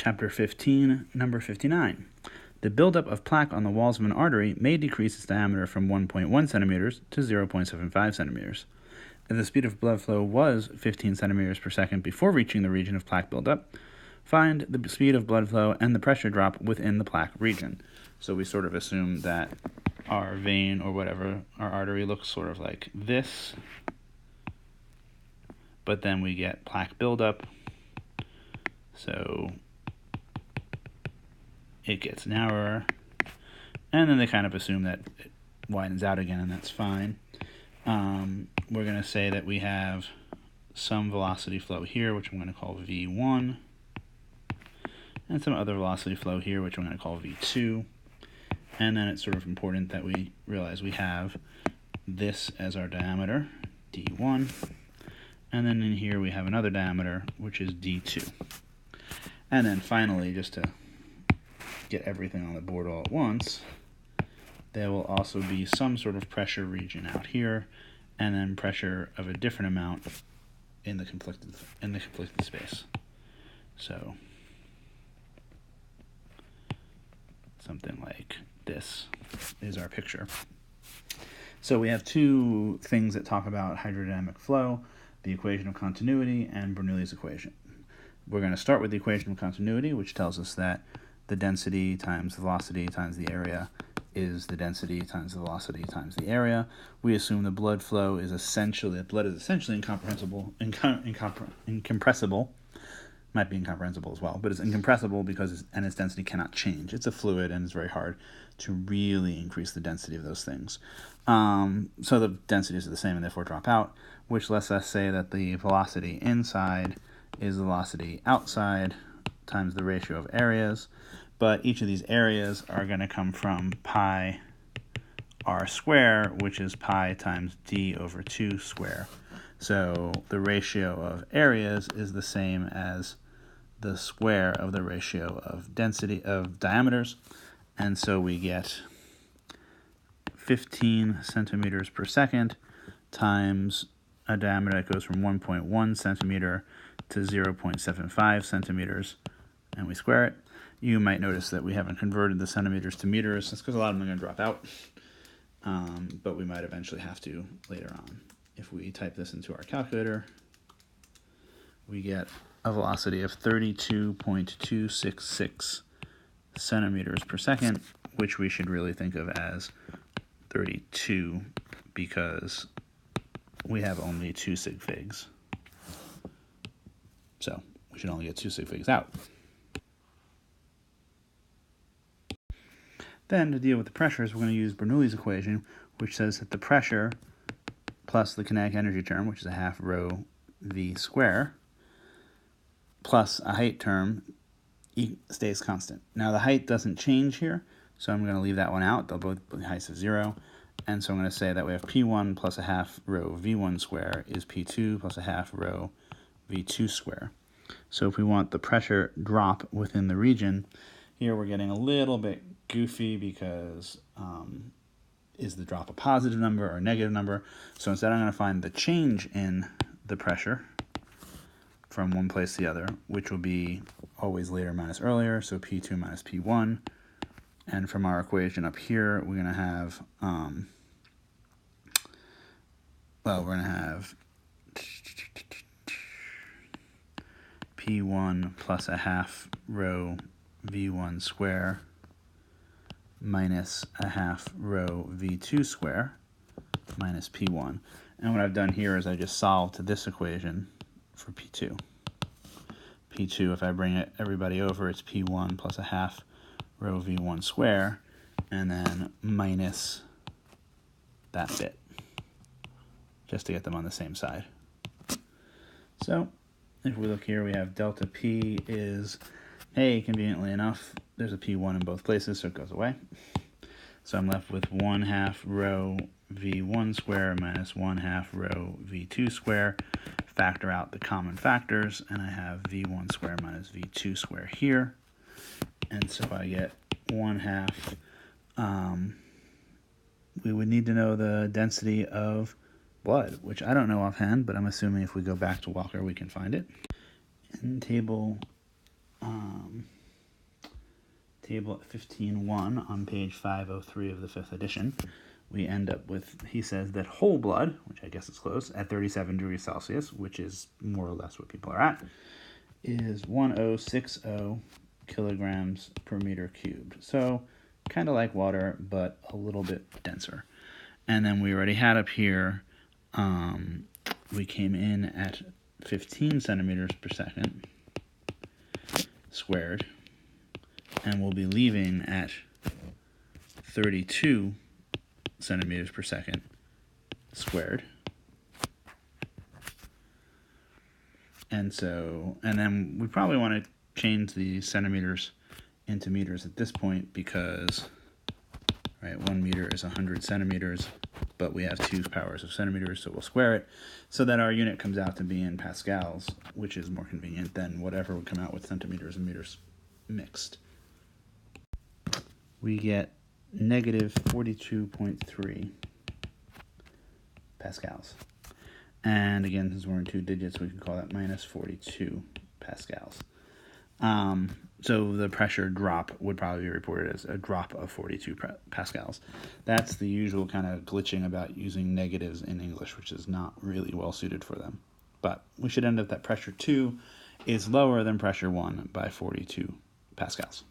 Chapter 15, number 59. The buildup of plaque on the walls of an artery may decrease its diameter from 1.1 centimeters to 0.75 centimeters. If the speed of blood flow was 15 centimeters per second before reaching the region of plaque buildup, find the speed of blood flow and the pressure drop within the plaque region. So we sort of assume that our vein or whatever, our artery, looks sort of like this, but then we get plaque buildup, so it gets narrower, and then they kind of assume that it widens out again, and that's fine. We're going to say that we have some velocity flow here, which I'm going to call V1, and some other velocity flow here, which I'm going to call V2. And then it's sort of important that we realize we have this as our diameter, D1, and then in here we have another diameter, which is D2. And then finally, just to get everything on the board all at once, there will also be some sort of pressure region out here, and then pressure of a different amount in the conflicted space. So something like this is our picture. So we have two things that talk about hydrodynamic flow: the equation of continuity and Bernoulli's equation. We're going to start with the equation of continuity, which tells us that the density times the velocity times the area is the density times the velocity times the area. We assume the blood flow is essentially, incompressible, might be incomprehensible as well, but it's incompressible because its density cannot change. It's a fluid, and it's very hard to really increase the density of those things. So the densities are the same and therefore drop out, which lets us say that the velocity inside is the velocity outside times the ratio of areas. But each of these areas are going to come from pi r square, which is pi times d over 2 square. So the ratio of areas is the same as the square of the ratio of density of diameters. And so we get 15 centimeters per second times a diameter that goes from 1.1 centimeter to 0.75 centimeters, and we square it. You might notice that we haven't converted the centimeters to meters. That's because a lot of them are going to drop out, but we might eventually have to later on. If we type this into our calculator, we get a velocity of 32.266 centimeters per second, which we should really think of as 32 because we have only 2 sig figs. So we should only get 2 sig figs out. Then, to deal with the pressures, we're going to use Bernoulli's equation, which says that the pressure plus the kinetic energy term, which is a half rho v square, plus a height term stays constant. Now, the height doesn't change here, so I'm going to leave that one out. They'll both be heights of 0. And so I'm going to say that we have P1 plus a half rho V1 square is P2 plus a half rho V2 square. So if we want the pressure drop within the region, here we're getting a little bit goofy because is the drop a positive number or a negative number? So instead I'm going to find the change in the pressure from one place to the other, which will be always later minus earlier, so P2 minus P1. And from our equation up here, we're going to have, P1 plus a half rho V1 square minus a half rho V2 square minus P1. And what I've done here is I just solved this equation for P2. P2, if I bring everybody over, it's P1 plus a half rho V1 square, and then minus that bit, just to get them on the same side. So if we look here, we have delta P is, hey, conveniently enough, there's a P1 in both places, so it goes away. So I'm left with 1 half rho V1 square minus 1 half rho V2 square. Factor out the common factors, and I have V1 square minus V2 square here. And so I get 1 half. We would need to know the density of blood, which I don't know offhand, but I'm assuming if we go back to Walker, we can find it. In table table at 15.1 on page 503 of the 5th edition, we end up with, he says that whole blood, which I guess is close, at 37 degrees Celsius, which is more or less what people are at, is 1060 kilograms per meter cubed. So kind of like water, but a little bit denser. And then we already had up here, we came in at 15 centimeters per second squared, and we'll be leaving at 32 centimeters per second squared. And then we probably want to change the centimeters into meters at this point because, right, 1 meter is 100 centimeters, but we have 2 powers of centimeters, so we'll square it so that our unit comes out to be in pascals, which is more convenient than whatever would come out with centimeters and meters mixed. We get negative 42.3 pascals. And again, since we're in 2 digits, we can call that minus 42 pascals. So the pressure drop would probably be reported as a drop of 42 pascals. That's the usual kind of glitching about using negatives in English, which is not really well suited for them. But we should end up that pressure 2 is lower than pressure 1 by 42 pascals.